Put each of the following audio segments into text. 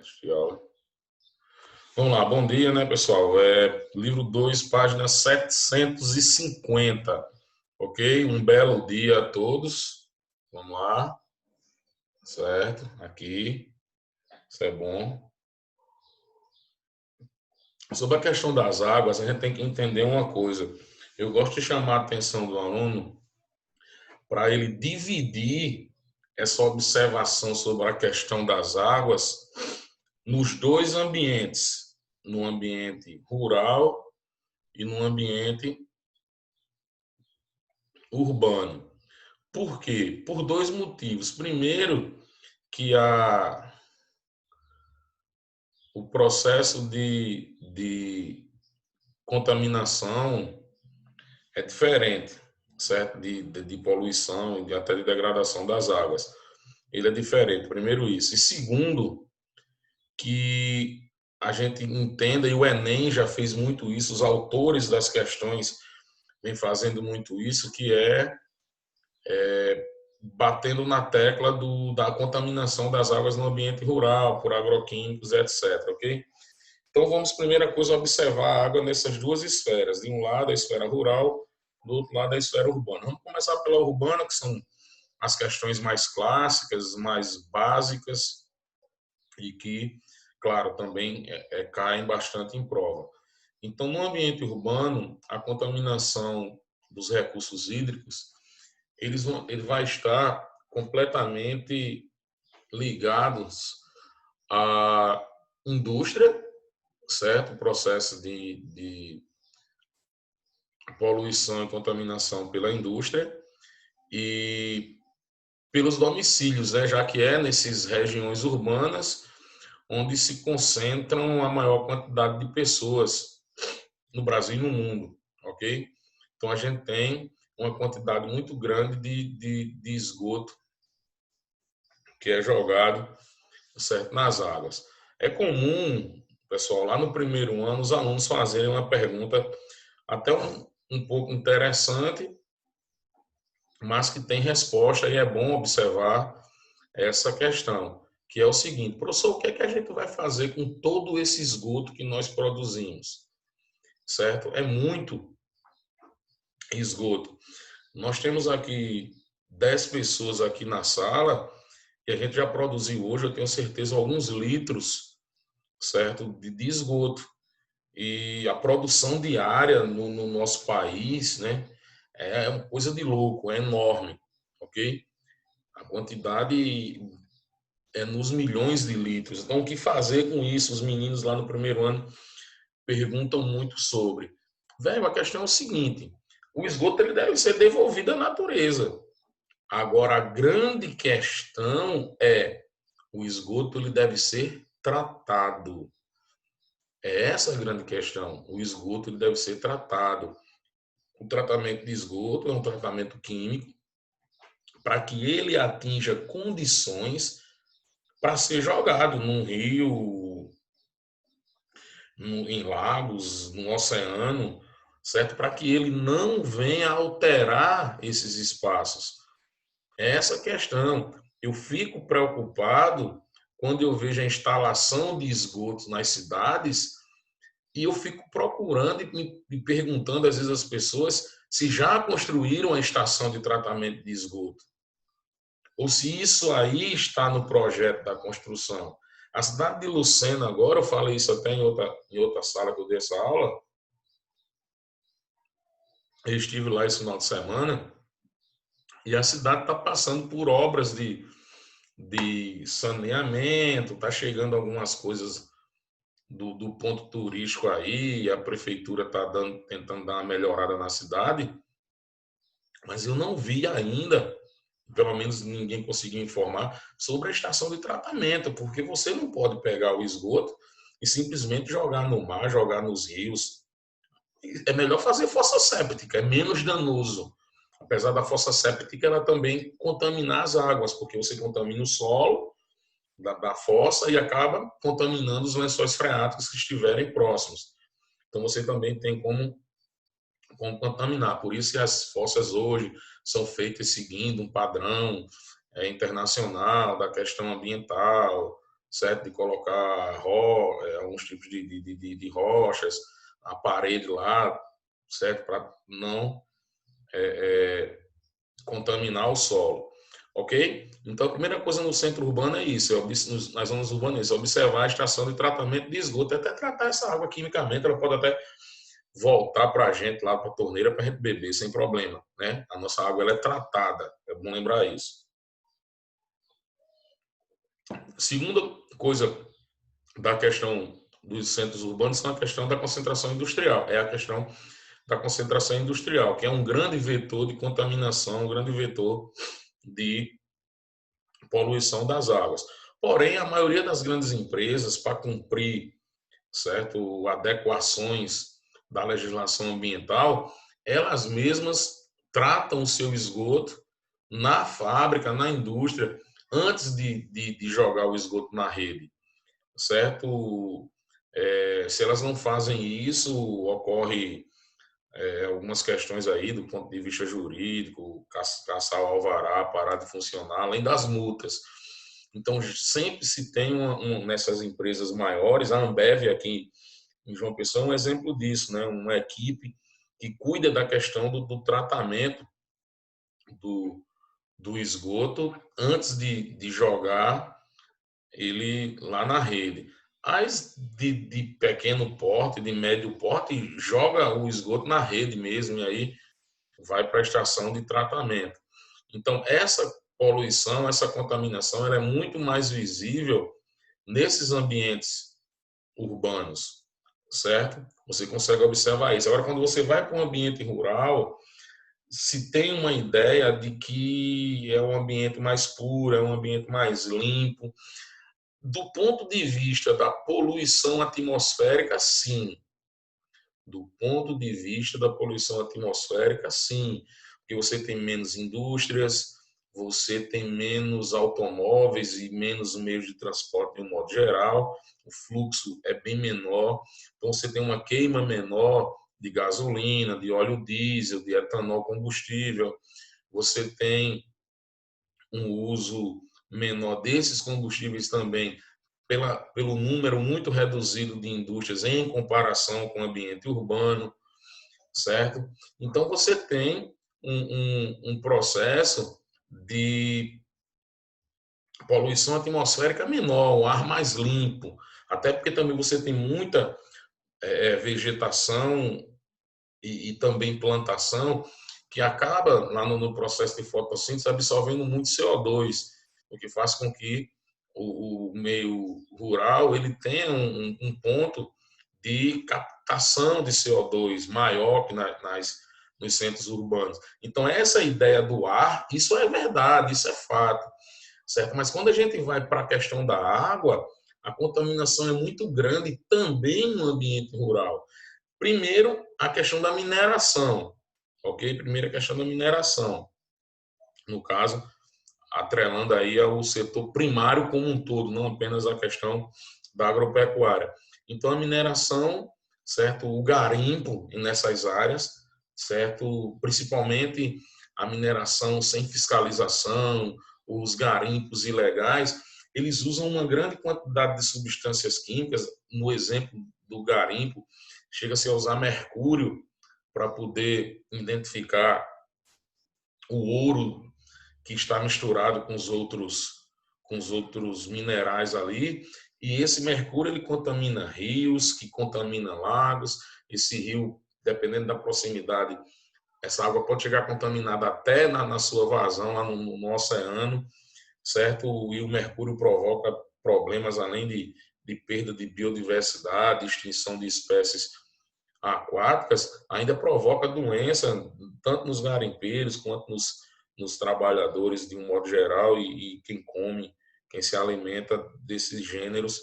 Este aula. Vamos lá, bom dia, né, pessoal? Livro 2, página 750, ok? Um belo dia a todos. Vamos lá, certo? Aqui, isso é bom. Sobre a questão das águas, a gente tem que entender uma coisa. Eu gosto de chamar a atenção do aluno para ele dividir essa observação sobre a questão das águas nos dois ambientes, no ambiente rural e no ambiente urbano. Por quê? Por dois motivos. Primeiro, que o processo de contaminação é diferente, certo? De poluição e até de degradação das águas. Ele é diferente, primeiro isso. E segundo, que a gente entenda, e o Enem já fez muito isso, os autores das questões vêm fazendo muito isso, que é batendo na tecla da contaminação das águas no ambiente rural, por agroquímicos, etc. Ok? Então, vamos, primeira coisa, observar a água nessas duas esferas. De um lado, a esfera rural, do outro lado, a esfera urbana. Vamos começar pela urbana, que são as questões mais clássicas, mais básicas e que, claro, também caem bastante em prova. Então, no ambiente urbano, a contaminação dos recursos hídricos, ele vai estar completamente ligados à indústria, certo? O processo de poluição e contaminação pela indústria e pelos domicílios, né? Já que é nessas regiões urbanas onde se concentram a maior quantidade de pessoas no Brasil e no mundo, ok? Então, a gente tem uma quantidade muito grande de esgoto que é jogado, certo, nas águas. É comum, pessoal, lá no primeiro ano, os alunos fazerem uma pergunta até um pouco interessante, mas que tem resposta e é bom observar essa questão, que é o seguinte: professor, o que é que a gente vai fazer com todo esse esgoto que nós produzimos? Certo? É muito esgoto. Nós temos aqui 10 pessoas aqui na sala e a gente já produziu hoje, eu tenho certeza, alguns litros, certo, de esgoto. E a produção diária no nosso país, né, é uma coisa de louco, é enorme, ok? A quantidade é nos milhões de litros. Então, o que fazer com isso? Os meninos lá no primeiro ano perguntam muito sobre. Velho, a questão é o seguinte: o esgoto ele deve ser devolvido à natureza. Agora, a grande questão é o esgoto ele deve ser tratado. É essa a grande questão. O esgoto ele deve ser tratado. O tratamento de esgoto é um tratamento químico para que ele atinja condições para ser jogado num rio, em lagos, no oceano, certo? Para que ele não venha alterar esses espaços. É essa questão. Eu fico preocupado quando eu vejo a instalação de esgotos nas cidades e eu fico procurando e me perguntando, às vezes, às pessoas se já construíram a estação de tratamento de esgoto ou se isso aí está no projeto da construção. A cidade de Lucena agora, eu falei isso até em outra sala que eu dei essa aula, eu estive lá esse final de semana, e a cidade está passando por obras de saneamento, está chegando algumas coisas do ponto turístico aí, a prefeitura está tentando dar uma melhorada na cidade, mas eu não vi ainda, pelo menos ninguém conseguiu informar, sobre a estação de tratamento, porque você não pode pegar o esgoto e simplesmente jogar no mar, jogar nos rios. É melhor fazer fossa séptica, é menos danoso. Apesar da fossa séptica, ela também contaminar as águas, porque você contamina o solo da fossa e acaba contaminando os lençóis freáticos que estiverem próximos. Então, você também tem como contaminar. Por isso que as fossas hoje são feitas seguindo um padrão internacional da questão ambiental, certo? De colocar alguns tipos de rochas, a parede lá, certo? Para não contaminar o solo. Ok? Então, a primeira coisa no centro urbano é isso, nas zonas urbanas, é isso, observar a estação de tratamento de esgoto, até tratar essa água quimicamente, ela pode até voltar para a gente lá para a torneira para a gente beber sem problema, né? A nossa água ela é tratada, é bom lembrar isso. Segunda coisa da questão dos centros urbanos é a questão da concentração industrial, é a questão da concentração industrial, que é um grande vetor de contaminação, um grande vetor de poluição das águas. Porém, a maioria das grandes empresas, para cumprir, certo, adequações da legislação ambiental, elas mesmas tratam o seu esgoto na fábrica, na indústria, antes de jogar o esgoto na rede, certo? Se elas não fazem isso, ocorre algumas questões aí do ponto de vista jurídico, caçar o alvará, parar de funcionar, além das multas. Então, sempre se tem nessas empresas maiores, a Ambev aqui em João Pessoa é um exemplo disso, né? Uma equipe que cuida da questão do tratamento do, do esgoto antes de jogar ele lá na rede. As de pequeno porte, de médio porte, joga o esgoto na rede mesmo, e aí vai para a estação de tratamento. Então, essa poluição, essa contaminação, ela é muito mais visível nesses ambientes urbanos, certo? Você consegue observar isso. Agora, quando você vai para um ambiente rural, se tem uma ideia de que é um ambiente mais puro, é um ambiente mais limpo. Do ponto de vista da poluição atmosférica, sim. Do ponto de vista da poluição atmosférica, sim, porque você tem menos indústrias, você tem menos automóveis e menos meios de transporte de um modo geral, o fluxo é bem menor, então você tem uma queima menor de gasolina, de óleo diesel, de etanol combustível, você tem um uso menor desses combustíveis também pelo número muito reduzido de indústrias em comparação com o ambiente urbano, certo? Então, você tem um processo de poluição atmosférica menor, um ar mais limpo, até porque também você tem muita vegetação e também plantação que acaba lá no processo de fotossíntese absorvendo muito CO2, o que faz com que o meio rural ele tenha um ponto de captação de CO2 maior que nos centros urbanos. Então, essa ideia do ar, isso é verdade, isso é fato, certo? Mas quando a gente vai para a questão da água, a contaminação é muito grande também no ambiente rural. Primeiro, a questão da mineração, ok? Primeiro, a questão da mineração. No caso, atrelando aí ao setor primário como um todo, não apenas a questão da agropecuária. Então, a mineração, certo? O garimpo nessas áreas, certo? Principalmente a mineração sem fiscalização, os garimpos ilegais, eles usam uma grande quantidade de substâncias químicas. No exemplo do garimpo, chega-se a usar mercúrio para poder identificar o ouro que está misturado com os outros minerais ali, e esse mercúrio ele contamina rios, que contamina lagos. Esse rio, dependendo da proximidade, essa água pode chegar contaminada até na sua vazão lá no oceano, certo? E o mercúrio provoca problemas além de perda de biodiversidade, extinção de espécies aquáticas, ainda provoca doença tanto nos garimpeiros quanto nos trabalhadores de um modo geral e quem come, quem se alimenta desses gêneros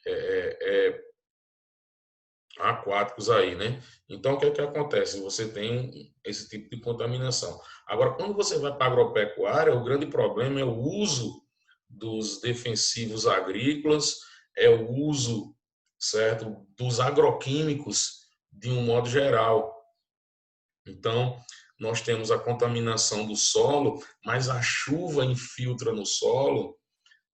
é, aquáticos aí, né? Então, o que é que acontece? Você tem esse tipo de contaminação. Agora, quando você vai para a agropecuária, o grande problema é o uso dos defensivos agrícolas, é o uso, certo, dos agroquímicos de um modo geral. Então, nós temos a contaminação do solo, mas a chuva infiltra no solo,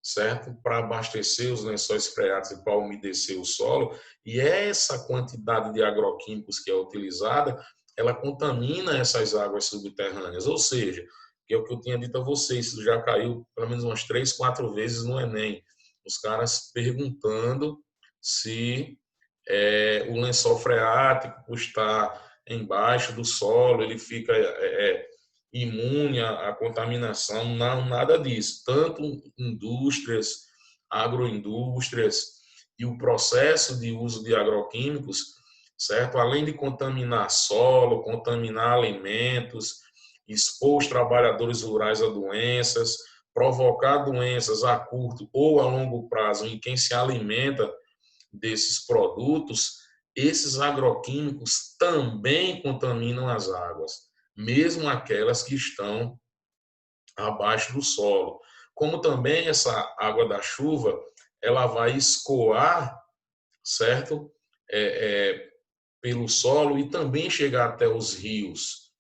certo? Para abastecer os lençóis freáticos e para umedecer o solo. E essa quantidade de agroquímicos que é utilizada, ela contamina essas águas subterrâneas. Ou seja, que é o que eu tinha dito a vocês, isso já caiu pelo menos umas 3, 4 vezes no Enem. Os caras perguntando se o lençol freático, por estar embaixo do solo, ele fica imune à contaminação. Não, nada disso. Tanto indústrias, agroindústrias e o processo de uso de agroquímicos, certo? Além de contaminar solo, contaminar alimentos, expor os trabalhadores rurais a doenças, provocar doenças a curto ou a longo prazo em quem se alimenta desses produtos, esses agroquímicos também contaminam as águas, mesmo aquelas que estão abaixo do solo. Como também essa água da chuva, ela vai escoar, certo? Pelo solo e também chegar até os rios,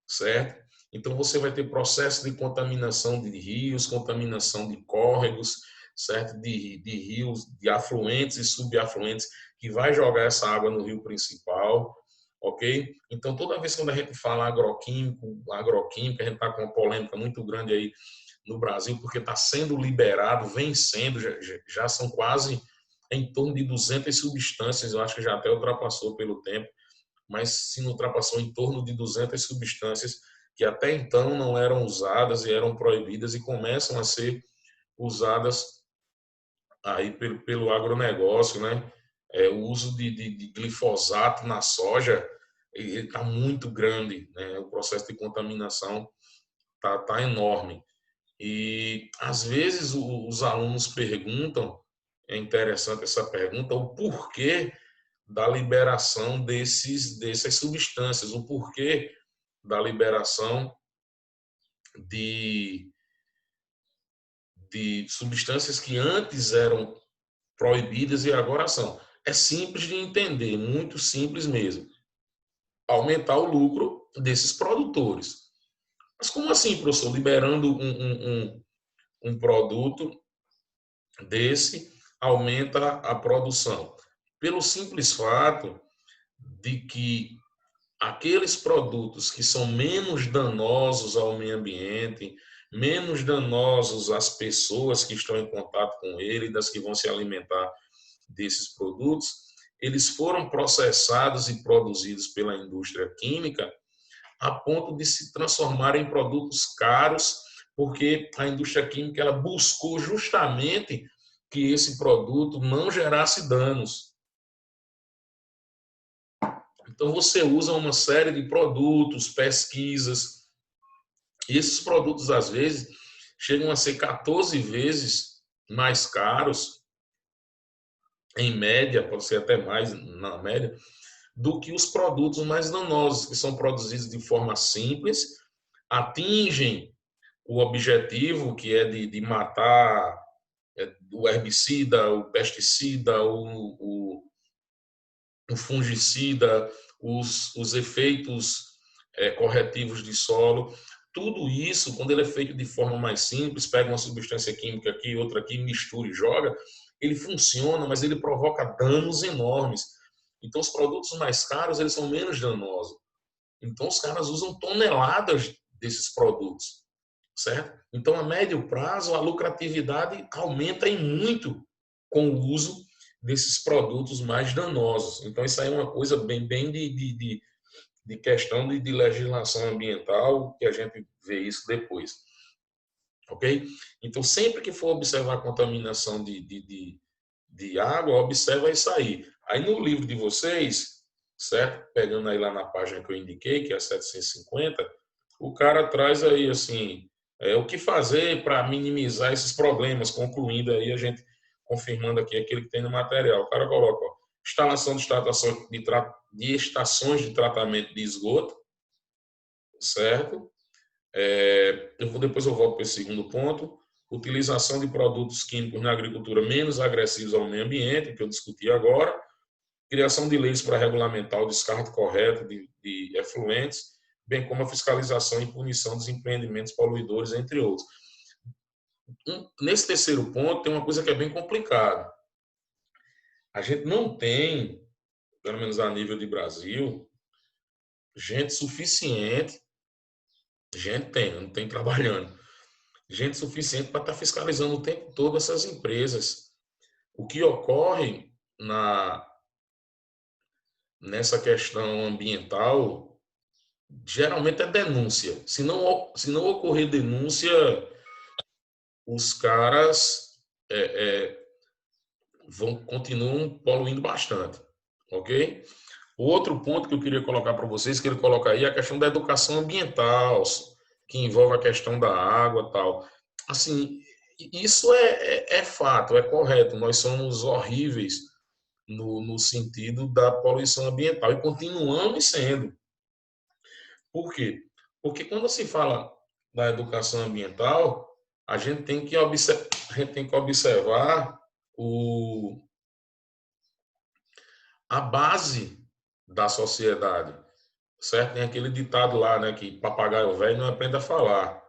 certo? Então você vai ter processo de contaminação de rios, contaminação de córregos, certo? De rios, de afluentes e subafluentes, que vai jogar essa água no rio principal, ok? Então toda vez que a gente fala agroquímico, a gente está com uma polêmica muito grande aí no Brasil, porque está sendo liberado, vem sendo, já são quase em torno de 200 substâncias, eu acho que já até ultrapassou pelo tempo, mas se não ultrapassou em torno de 200 substâncias que até então não eram usadas e eram proibidas e começam a ser usadas aí pelo agronegócio, né? O uso de glifosato na soja está muito grande, né? O processo de contaminação tá enorme. E às vezes os alunos perguntam, é interessante essa pergunta, o porquê da liberação dessas substâncias, o porquê da liberação de, de substâncias que antes eram proibidas e agora são. É simples de entender, muito simples mesmo. Aumentar o lucro desses produtores. Mas como assim, professor? Liberando um produto desse, aumenta a produção. Pelo simples fato de que aqueles produtos que são menos danosos ao meio ambiente, menos danosos às pessoas que estão em contato com ele, das que vão se alimentar desses produtos, eles foram processados e produzidos pela indústria química a ponto de se transformar em produtos caros, porque a indústria química ela buscou justamente que esse produto não gerasse danos. Então você usa uma série de produtos, pesquisas, e esses produtos às vezes chegam a ser 14 vezes mais caros, em média, pode ser até mais na média, do que os produtos mais danosos, que são produzidos de forma simples, atingem o objetivo que é de matar o herbicida, o pesticida, o fungicida, os efeitos corretivos de solo. Tudo isso, quando ele é feito de forma mais simples, pega uma substância química aqui, outra aqui, mistura e joga, ele funciona, mas ele provoca danos enormes. Então, os produtos mais caros, eles são menos danosos. Então, os caras usam toneladas desses produtos, certo? Então, a médio prazo, a lucratividade aumenta em muito com o uso desses produtos mais danosos. Então, isso aí é uma coisa bem de questão de legislação ambiental, que a gente vê isso depois. Ok? Então, sempre que for observar a contaminação de água, observa isso aí. Aí no livro de vocês, certo? Pegando aí lá na página que eu indiquei, que é a 750, o cara traz aí assim, o que fazer para minimizar esses problemas, concluindo aí a gente confirmando aqui aquilo que tem no material. O cara coloca, ó, instalação de estações de tratamento de esgoto, certo? Depois eu volto para esse segundo ponto. Utilização de produtos químicos na agricultura menos agressivos ao meio ambiente, que eu discuti agora. Criação de leis para regulamentar o descarte correto de efluentes, bem como a fiscalização e punição dos empreendimentos poluidores, entre outros. Nesse terceiro ponto, tem uma coisa que é bem complicada. A gente não tem, pelo menos a nível de Brasil, gente suficiente, gente tem, não tem trabalhando, gente suficiente para estar fiscalizando o tempo todo essas empresas. O que ocorre nessa questão ambiental, geralmente é denúncia. Se não ocorrer denúncia, os caras continuam poluindo bastante, ok? O outro ponto que eu queria colocar para vocês, que ele coloca aí, é a questão da educação ambiental, que envolve a questão da água e tal. Assim, isso é fato, é correto. Nós somos horríveis no sentido da poluição ambiental e continuamos sendo. Por quê? Porque quando se fala da educação ambiental, a gente tem que observar a base da sociedade, certo? Tem aquele ditado lá, né, que papagaio velho não aprende a falar,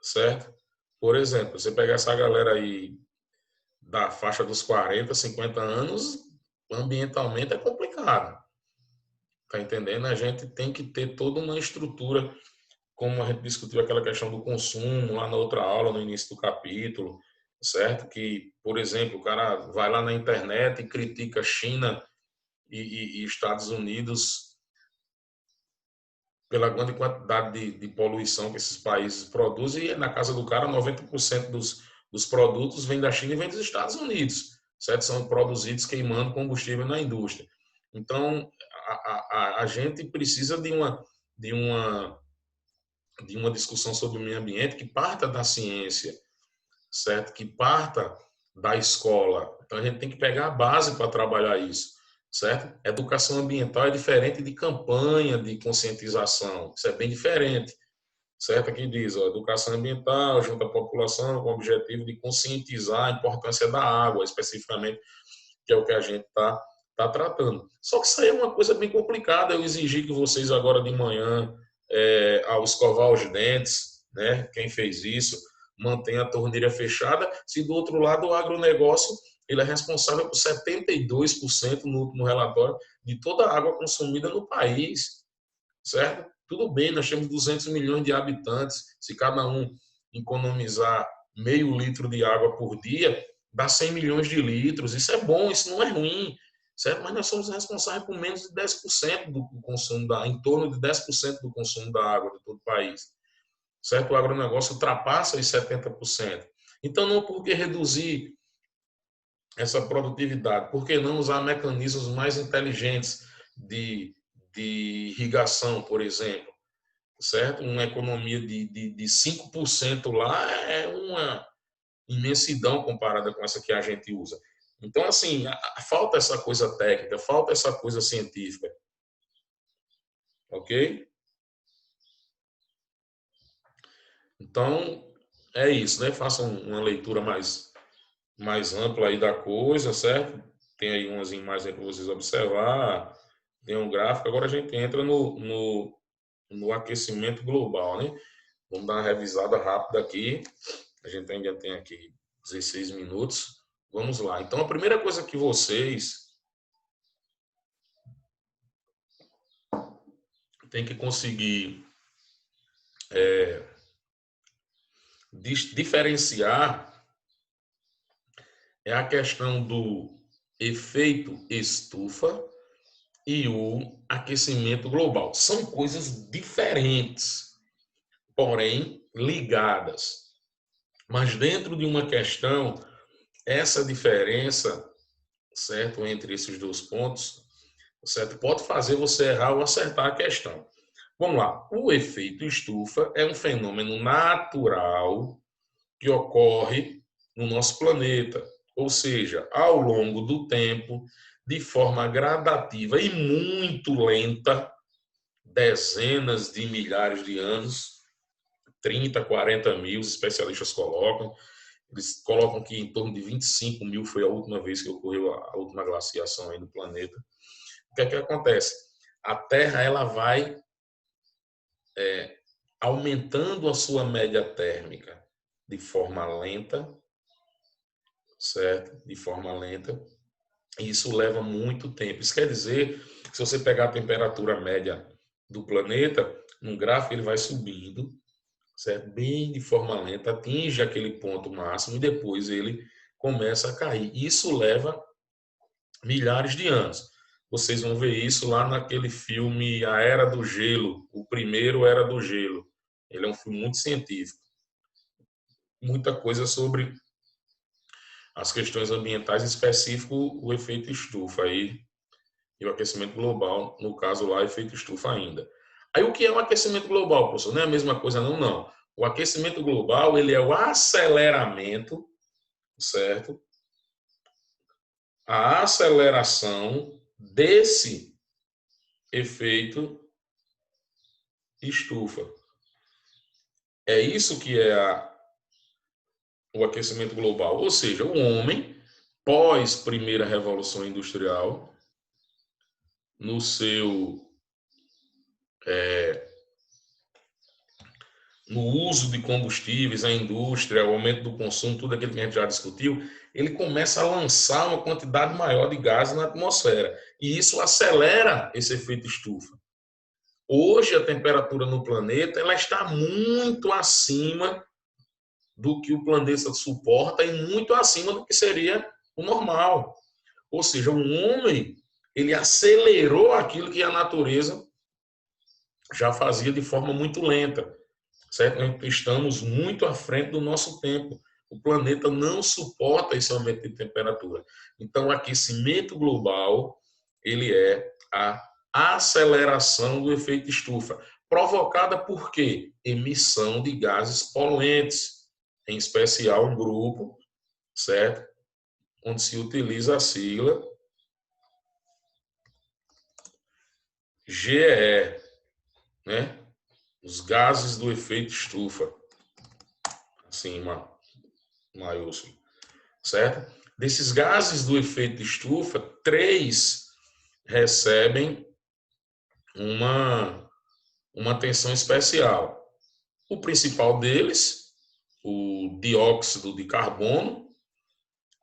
certo? Por exemplo, você pegar essa galera aí da faixa dos 40, 50 anos, ambientalmente é complicado, tá entendendo? A gente tem que ter toda uma estrutura, como a gente discutiu aquela questão do consumo lá na outra aula, no início do capítulo, certo? Que, por exemplo, o cara vai lá na internet e critica China e Estados Unidos pela grande quantidade de poluição que esses países produzem, e na casa do cara, 90% dos produtos vêm da China e vêm dos Estados Unidos, certo? São produzidos queimando combustível na indústria. Então, a gente precisa de uma, de uma discussão sobre o meio ambiente que parta da ciência, certo? Que parta da escola. Então, a gente tem que pegar a base para trabalhar isso, certo? Educação ambiental é diferente de campanha de conscientização. Isso é bem diferente, certo? Aqui diz, ó, educação ambiental junto à população com o objetivo de conscientizar a importância da água, especificamente, que é o que a gente tá tratando. Só que isso aí é uma coisa bem complicada. Eu exigi que vocês agora de manhã, ao escovar os dentes, né? Quem fez isso, mantenha a torneira fechada. Se do outro lado o agronegócio ele é responsável por 72% no último relatório de toda a água consumida no país, certo? Tudo bem, nós temos 200 milhões de habitantes. Se cada um economizar meio litro de água por dia, dá 100 milhões de litros. Isso é bom, isso não é ruim, certo? Mas nós somos responsáveis por menos de 10% do consumo em torno de 10% do consumo da água de todo o país, certo? O agronegócio ultrapassa os 70%. Então, não por que reduzir essa produtividade, por que não usar mecanismos mais inteligentes de irrigação, por exemplo, certo? Uma economia de 5% lá é uma imensidão comparada com essa que a gente usa. Então, assim, falta essa coisa técnica, falta essa coisa científica, ok? Então, é isso, né? Façam uma leitura mais ampla aí da coisa, certo? Tem aí umas imagens para vocês observar, tem um gráfico. Agora a gente entra no aquecimento global, né? Vamos dar uma revisada rápida aqui. A gente ainda tem aqui 16 minutos. Vamos lá. Então, a primeira coisa que vocês têm que conseguir diferenciar é a questão do efeito estufa e o aquecimento global. São coisas diferentes, porém ligadas. Mas dentro de uma questão, essa diferença, certo, entre esses dois pontos, certo, pode fazer você errar ou acertar a questão. Vamos lá. O efeito estufa é um fenômeno natural que ocorre no nosso planeta, ou seja, ao longo do tempo, de forma gradativa e muito lenta, dezenas de milhares de anos, 30, 40 mil, os especialistas colocam. Eles colocam que em torno de 25 mil foi a última vez que ocorreu a última glaciação aí no planeta. O que é que acontece? A Terra ela vai aumentando a sua média térmica, de forma lenta, certo? De forma lenta. E isso leva muito tempo. Isso quer dizer que se você pegar a temperatura média do planeta, num gráfico ele vai subindo, certo? Bem de forma lenta, atinge aquele ponto máximo e depois ele começa a cair. Isso leva milhares de anos. Vocês vão ver isso lá naquele filme A Era do Gelo, o primeiro Era do Gelo. Ele é um filme muito científico. Muita coisa sobre as questões ambientais, em específico o efeito estufa aí, e o aquecimento global, no caso lá, efeito estufa ainda. Aí o que é o aquecimento global, professor? Não é a mesma coisa não, não. O aquecimento global, ele é o aceleramento, certo? A aceleração desse efeito estufa. É isso que é o aquecimento global. Ou seja, o homem, pós primeira revolução industrial, no seu no uso de combustíveis, a indústria, o aumento do consumo, tudo aquilo que a gente já discutiu, ele começa a lançar uma quantidade maior de gases na atmosfera. E isso acelera esse efeito estufa. Hoje, a temperatura no planeta ela está muito acima do que o planeta suporta e muito acima do que seria o normal. Ou seja, o homem ele acelerou aquilo que a natureza já fazia de forma muito lenta. Certo? Estamos muito à frente do nosso tempo. O planeta não suporta esse aumento de temperatura. Então, o aquecimento global ele é a aceleração do efeito estufa, provocada por quê? Emissão de gases poluentes, em especial um grupo, certo? Onde se utiliza a sigla GE, né? Os gases do efeito estufa, assim, maiúsculo, certo? Desses gases do efeito estufa, 3 recebem uma atenção especial. O principal deles, o dióxido de carbono,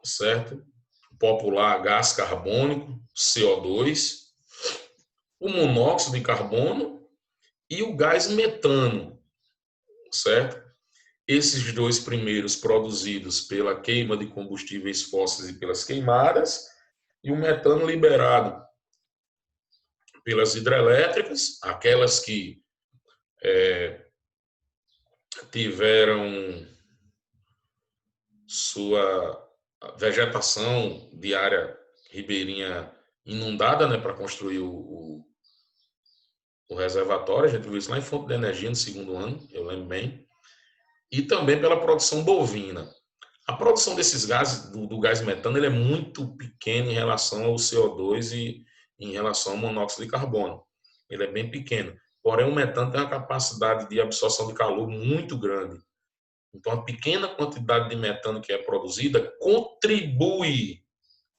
certo? O popular gás carbônico, CO2, o monóxido de carbono e o gás metano, certo? Esses dois primeiros produzidos pela queima de combustíveis fósseis e pelas queimadas, e o metano liberado pelas hidrelétricas, aquelas que tiveram sua vegetação de área ribeirinha inundada, né, para construir o reservatório. A gente viu isso lá em Fonte de Energia no segundo ano, eu lembro bem. E também pela produção bovina. A produção desses gases, do gás metano, ele é muito pequena em relação ao CO2 e em relação ao monóxido de carbono. Ele é bem pequeno. Porém, o metano tem uma capacidade de absorção de calor muito grande. Então, a pequena quantidade de metano que é produzida contribui,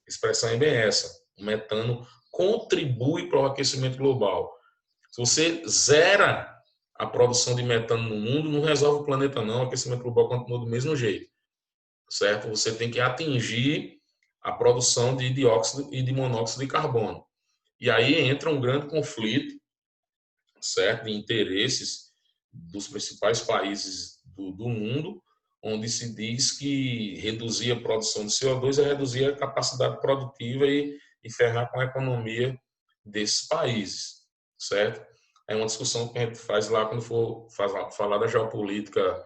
a expressão é bem essa, o metano contribui para o aquecimento global. Se você zera a produção de metano no mundo, não resolve o planeta não, o aquecimento global continua do mesmo jeito, certo? Você tem que atingir a produção de dióxido e de monóxido de carbono. E aí entra um grande conflito, certo, de interesses dos principais países do mundo, onde se diz que reduzir a produção de CO2 é reduzir a capacidade produtiva e ferrar com a economia desses países, certo? É uma discussão que a gente faz lá quando for falar da geopolítica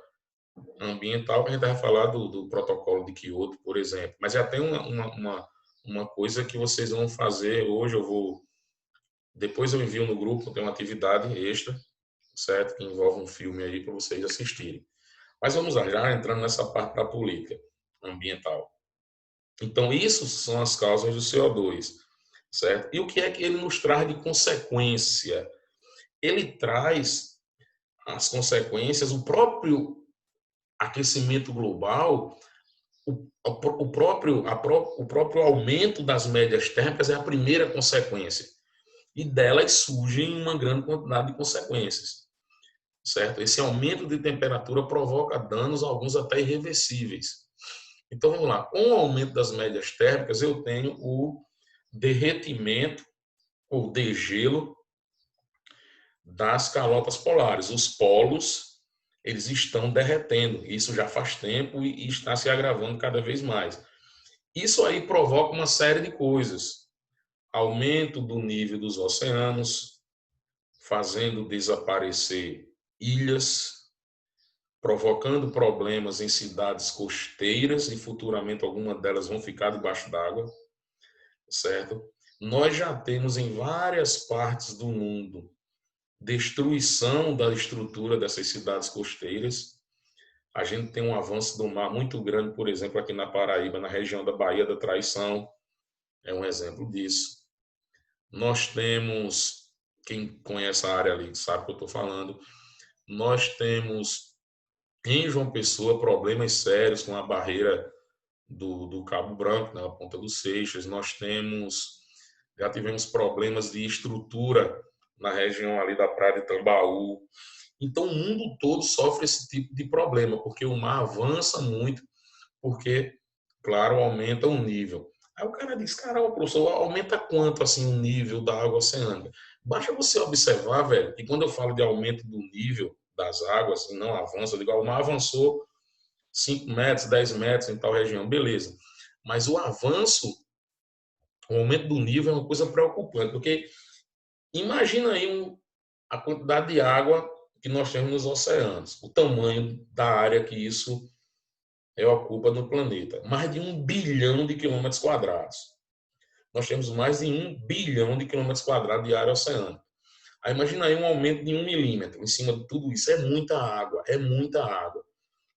ambiental, que a gente vai falar do protocolo de Kyoto, por exemplo. Mas já tem uma coisa que vocês vão fazer hoje, depois eu envio no grupo, tem uma atividade extra, certo? Que envolve um filme aí para vocês assistirem. Mas vamos lá, já entrando nessa parte da política ambiental. Então, isso são as causas do CO2, certo? E o que é que ele nos traz de consequência? Ele traz as consequências, o próprio aquecimento global, o próprio aumento das médias térmicas é a primeira consequência. E delas surgem uma grande quantidade de consequências. certo? Esse aumento de temperatura provoca danos, alguns até irreversíveis. Então, vamos lá. Com o aumento das médias térmicas, eu tenho o derretimento ou degelo das calotas polares. Os polos, eles estão derretendo. Isso já faz tempo e está se agravando cada vez mais. Isso aí provoca uma série de coisas. Aumento do nível dos oceanos, fazendo desaparecer ilhas, provocando problemas em cidades costeiras e futuramente algumas delas vão ficar debaixo d'água, certo? Nós já temos em várias partes do mundo destruição da estrutura dessas cidades costeiras. A gente tem um avanço do mar muito grande, por exemplo, aqui na Paraíba, na região da Baía da Traição, é um exemplo disso. Nós temos, quem conhece a área ali sabe o que eu estou falando, nós temos em João Pessoa problemas sérios com a barreira do Cabo Branco, na Ponta dos Seixas. Já tivemos problemas de estrutura na região ali da Praia de Tambaú. Então, o mundo todo sofre esse tipo de problema, porque o mar avança muito, porque, claro, aumenta o nível. Aí o cara diz, caramba, professor, aumenta quanto assim o nível da água oceânica? Basta você observar, velho, que quando eu falo de aumento do nível das águas, e não avança, eu digo, o mar avançou 5 metros, 10 metros em tal região, beleza. Mas o avanço, o aumento do nível é uma coisa preocupante, porque imagina aí a quantidade de água que nós temos nos oceanos, o tamanho da área que isso ocupa no planeta. Mais de 1 bilhão de quilômetros quadrados. Nós temos mais de 1 bilhão de quilômetros quadrados de área oceânica. Aí imagina aí um aumento de 1 milímetro em cima de tudo isso. É muita água, é muita água.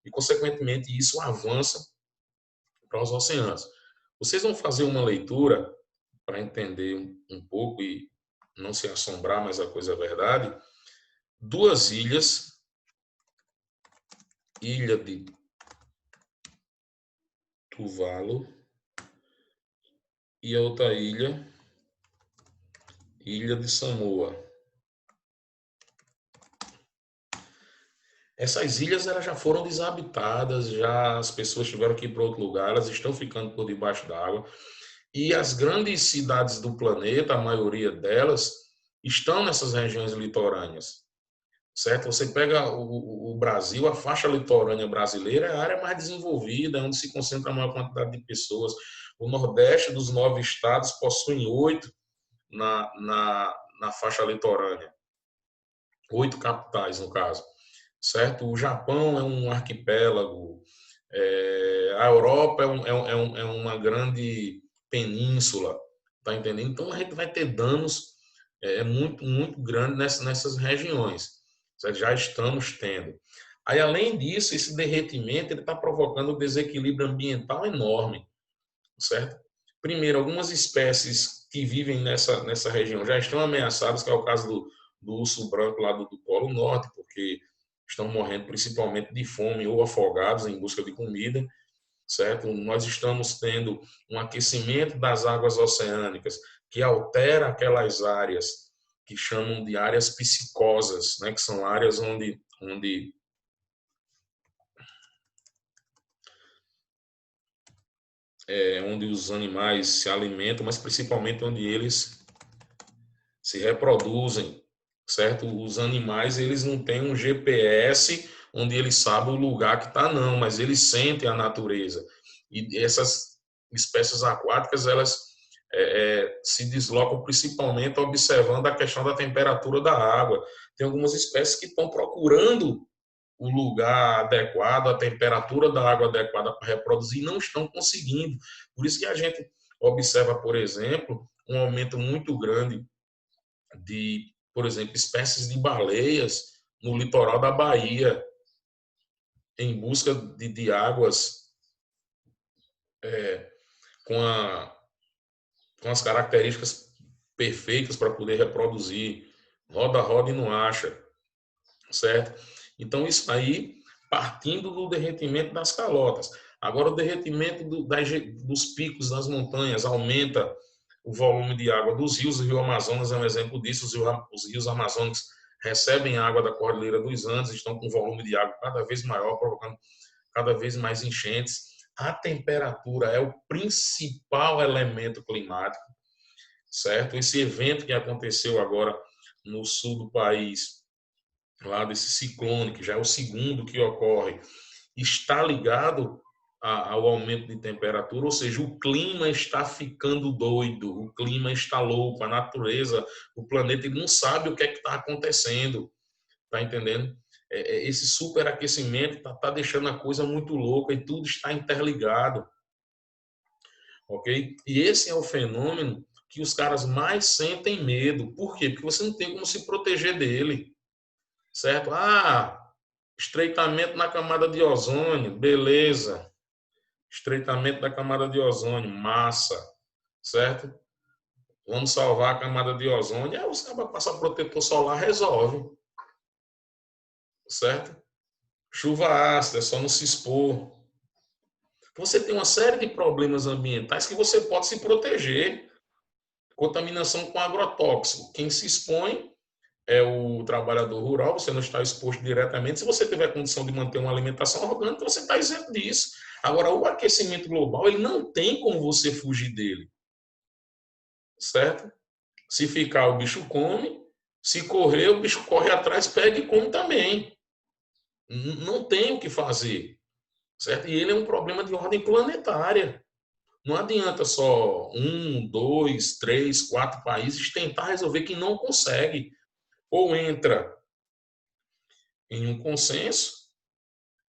E, consequentemente, isso avança para os oceanos. Vocês vão fazer uma leitura para entender um pouco e não se assombrar, mas a coisa é verdade. Duas ilhas, ilha de Tuvalu e a outra ilha, ilha de Samoa. Essas ilhas elas já foram desabitadas, já as pessoas tiveram que ir para outro lugar, elas estão ficando por debaixo d'água. E as grandes cidades do planeta, a maioria delas, estão nessas regiões litorâneas. Certo? Você pega o Brasil, a faixa litorânea brasileira é a área mais desenvolvida, onde se concentra a maior quantidade de pessoas. O Nordeste dos 9 estados possuem 8 na faixa litorânea. 8 capitais, no caso. Certo? O Japão é um arquipélago. A Europa é uma grande península. Tá entendendo? Então, a gente vai ter danos muito, muito grandes nessas regiões. Já estamos tendo. Aí, além disso, esse derretimento está provocando um desequilíbrio ambiental enorme, certo? Primeiro, algumas espécies que vivem nessa região já estão ameaçadas, que é o caso do urso branco lá do Polo Norte, porque estão morrendo principalmente de fome ou afogados em busca de comida, certo? Nós estamos tendo um aquecimento das águas oceânicas que altera aquelas áreas que chamam de áreas piscicosas, né? Que são áreas onde os animais se alimentam, mas principalmente onde eles se reproduzem, certo? Os animais eles não têm um GPS onde eles sabem o lugar que está, não, mas eles sentem a natureza. E essas espécies aquáticas elas se deslocam principalmente observando a questão da temperatura da água. Tem algumas espécies que estão procurando o lugar adequado, a temperatura da água adequada para reproduzir, não estão conseguindo. Por isso que a gente observa, por exemplo, um aumento muito grande de, por exemplo, espécies de baleias no litoral da Bahia, em busca de águas com, com as características perfeitas para poder reproduzir. Roda, roda e não acha, certo? Então, isso aí partindo do derretimento das calotas. Agora, o derretimento dos picos das montanhas aumenta o volume de água dos rios. O Rio Amazonas é um exemplo disso. Os rios amazônicos recebem água da Cordilheira dos Andes, estão com volume de água cada vez maior, provocando cada vez mais enchentes. A temperatura é o principal elemento climático, certo? Esse evento que aconteceu agora no sul do país, lá desse ciclone, que já é o segundo que ocorre, está ligado ao aumento de temperatura, ou seja, o clima está ficando doido, o clima está louco, a natureza, o planeta, ele não sabe o que é que está acontecendo, tá entendendo? Esse superaquecimento tá deixando a coisa muito louca e tudo está interligado, ok? E esse é o fenômeno que os caras mais sentem medo. Por quê? Porque você não tem como se proteger dele, certo? Ah, estreitamento na camada de ozônio, beleza. Estreitamento da camada de ozônio, massa, certo? Vamos salvar a camada de ozônio. Aí os caras passam protetor solar, resolve, certo? Chuva ácida, é só não se expor. Você tem uma série de problemas ambientais que você pode se proteger. Contaminação com agrotóxico. Quem se expõe é o trabalhador rural, você não está exposto diretamente. Se você tiver condição de manter uma alimentação orgânica, você está isento disso. Agora, o aquecimento global, ele não tem como você fugir dele, certo? Se ficar, o bicho come. Se correr, o bicho corre atrás, pega e come também. Não tem o que fazer, certo? E ele é um problema de ordem planetária. Não adianta só um, dois, três, quatro países tentar resolver que não consegue. Ou entra em um consenso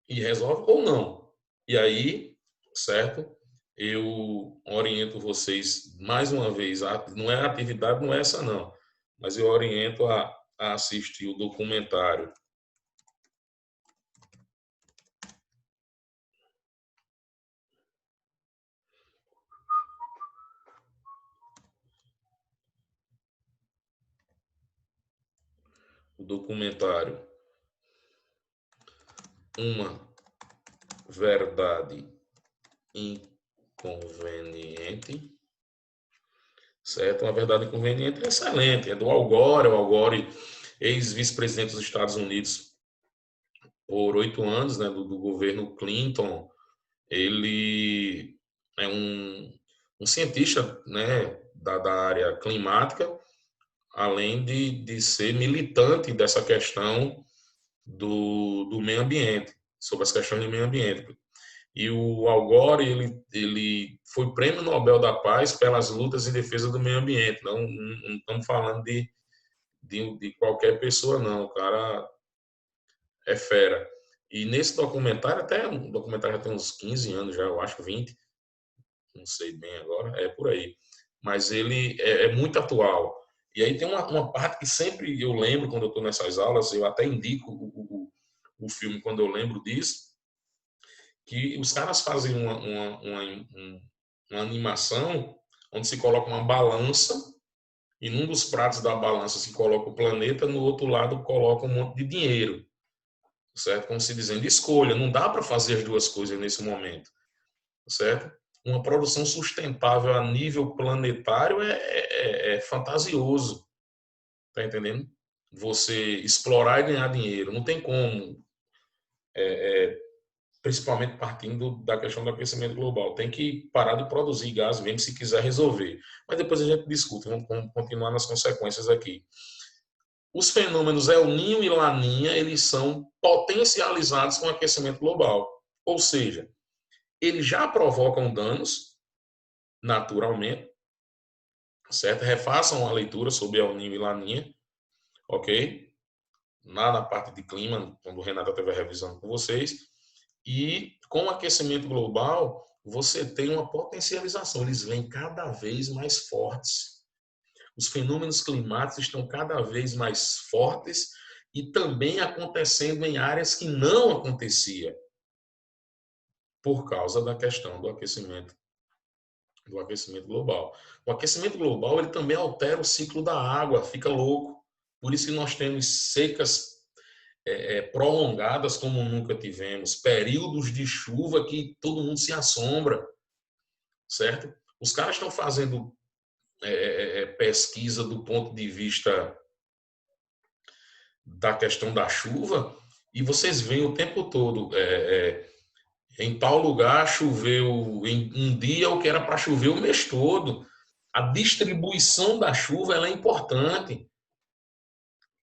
e resolve, ou não. E aí, certo? Eu oriento vocês, mais uma vez, não é a atividade, não é essa não, mas eu oriento a assistir o documentário o documentário Uma Verdade Inconveniente, certo? Uma Verdade Inconveniente é excelente, é do Al Gore, o Al Gore, ex-vice-presidente dos Estados Unidos por 8 anos, né, do governo Clinton. Ele é um cientista, né, da área climática, além de ser militante dessa questão do meio ambiente, sobre as questões do meio ambiente. E o Al Gore, ele foi prêmio Nobel da Paz pelas lutas em defesa do meio ambiente. Não estamos falando de qualquer pessoa, não. O cara é fera. E nesse documentário, até um documentário já tem uns 15 anos já, eu acho, 20, não sei bem agora, é por aí. Mas ele é muito atual. E aí tem uma parte que sempre eu lembro quando eu estou nessas aulas, eu até indico o filme quando eu lembro disso, que os caras fazem uma animação onde se coloca uma balança e num dos pratos da balança se coloca o planeta, no outro lado coloca um monte de dinheiro, certo? Como se dizendo, escolha, não dá para fazer as duas coisas nesse momento, certo? Uma produção sustentável a nível planetário é fantasioso, tá entendendo? Você explorar e ganhar dinheiro, não tem como, principalmente partindo da questão do aquecimento global. Tem que parar de produzir gás mesmo se quiser resolver. Mas depois a gente discute, vamos continuar nas consequências aqui. Os fenômenos El Niño e Laninha, eles são potencializados com o aquecimento global. Ou seja, eles já provocam danos naturalmente, certo? Refaçam a leitura sobre El Niño e Laninha, ok? Lá na parte de clima, quando o Renato estiver revisando com vocês. E com o aquecimento global, você tem uma potencialização. Eles vêm cada vez mais fortes. Os fenômenos climáticos estão cada vez mais fortes e também acontecendo em áreas que não acontecia por causa da questão do aquecimento global. O aquecimento global ele também altera o ciclo da água, fica louco. Por isso que nós temos secas prolongadas como nunca tivemos, períodos de chuva que todo mundo se assombra, certo? Os caras estão fazendo pesquisa do ponto de vista da questão da chuva, e vocês veem o tempo todo, em tal lugar choveu em um dia o que era para chover o mês todo. A distribuição da chuva ela é importante,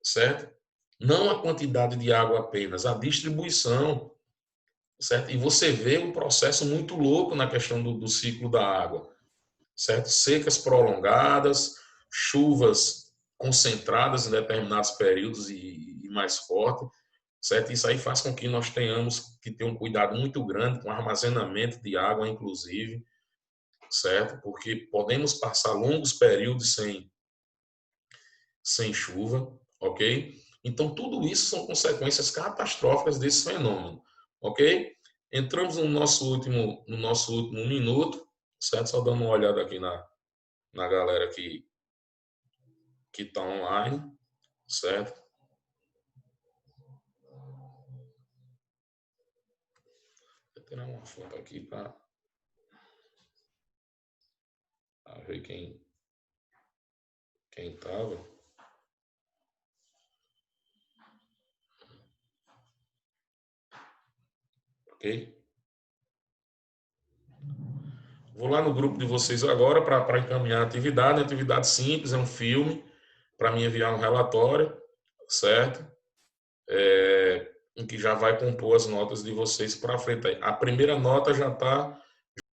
certo? Não a quantidade de água apenas, a distribuição, certo? E você vê um processo muito louco na questão do ciclo da água, certo? Secas prolongadas, chuvas concentradas em determinados períodos e mais forte, certo? Isso aí faz com que nós tenhamos que ter um cuidado muito grande com o armazenamento de água, inclusive, certo? Porque podemos passar longos períodos sem chuva, ok? Então, tudo isso são consequências catastróficas desse fenômeno, ok? Entramos no nosso último minuto, certo? Só dando uma olhada aqui na galera que está online, certo? Vou tirar uma foto aqui para ver quem estava. Ok? Vou lá no grupo de vocês agora para encaminhar a atividade. Uma atividade simples, é um filme, para me enviar um relatório, certo? Em que já vai compor as notas de vocês para frente. A primeira nota já está